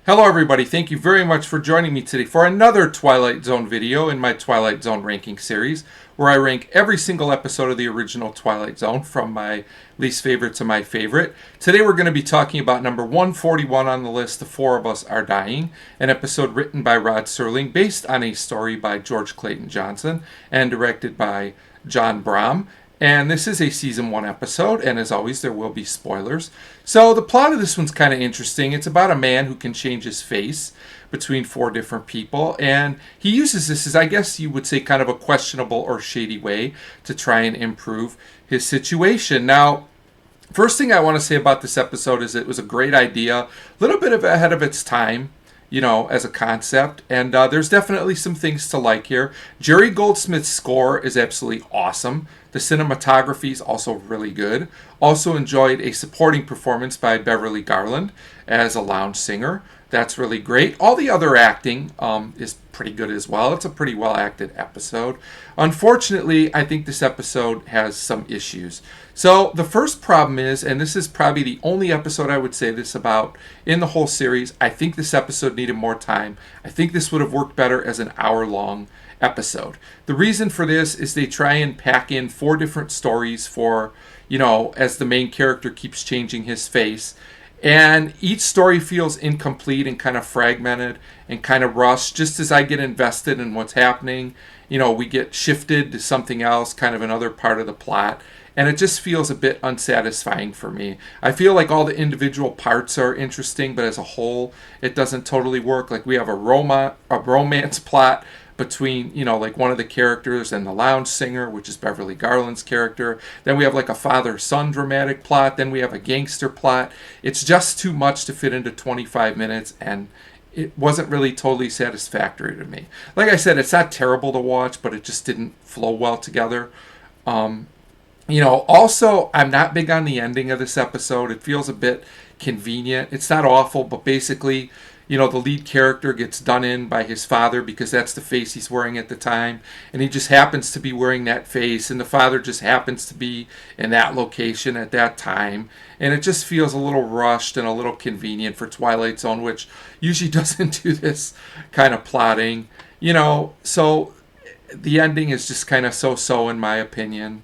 Hello everybody, thank you very much for joining me today for another Twilight Zone video in my Twilight Zone ranking series, where I rank every single episode of the original Twilight Zone from my least favorite to my favorite. Today we're going to be talking about number 141 on the list, The Four of Us Are Dying, an episode written by Rod Serling based on a story by George Clayton Johnson and directed by John Brahm. And this is a season 1 episode, and as always, there will be spoilers. So the plot of this one's kind of interesting. It's about a man who can change his face between 4 different people, and he uses this as, I guess you would say, kind of a questionable or shady way to try and improve his situation. Now, first thing I want to say about this episode is it was a great idea, a little bit ahead of its time, as a concept. And there's definitely some things to like here. Jerry Goldsmith's score is absolutely awesome. The cinematography is also really good. Also enjoyed a supporting performance by Beverly Garland as a lounge singer. That's really great. All the other acting is pretty good as well. It's a pretty well acted episode. Unfortunately, I think this episode has some issues. So the first problem is, and this is probably the only episode I would say this about in the whole series, I think this episode needed more time. I think this would have worked better as an hour-long episode. The reason for this is they try and pack in 4 different stories for, as the main character keeps changing his face. And each story feels incomplete and kind of fragmented and kind of rushed. Just as I get invested in what's happening, we get shifted to something else, kind of another part of the plot. And it just feels a bit unsatisfying for me. I feel like all the individual parts are interesting, but as a whole, it doesn't totally work. Like we have a romance plot between, like one of the characters and the lounge singer, which is Beverly Garland's character. Then we have like a father-son dramatic plot. Then we have a gangster plot. It's just too much to fit into 25 minutes, and it wasn't really totally satisfactory to me. Like I said, it's not terrible to watch, but it just didn't flow well together. Also, I'm not big on the ending of this episode. It feels a bit convenient. It's not awful, but basically, the lead character gets done in by his father because that's the face he's wearing at the time. And he just happens to be wearing that face, and the father just happens to be in that location at that time. And it just feels a little rushed and a little convenient for Twilight Zone, which usually doesn't do this kind of plotting. So the ending is just kind of so-so in my opinion.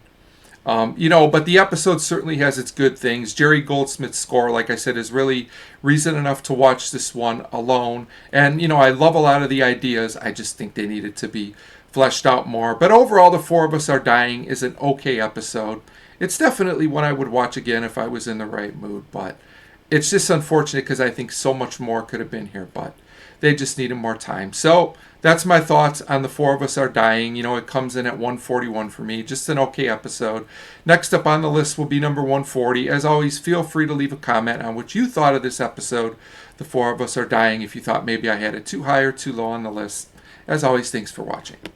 But the episode certainly has its good things. Jerry Goldsmith's score, like I said, is really reason enough to watch this one alone. And, I love a lot of the ideas. I just think they needed to be fleshed out more. But overall, The Four of Us Are Dying is an okay episode. It's definitely one I would watch again if I was in the right mood. But it's just unfortunate because I think so much more could have been here. But they just needed more time. So that's my thoughts on The Four of Us Are Dying. It comes in at 141 for me. Just an okay episode. Next up on the list will be number 140. As always, feel free to leave a comment on what you thought of this episode, The Four of Us Are Dying, if you thought maybe I had it too high or too low on the list. As always, thanks for watching.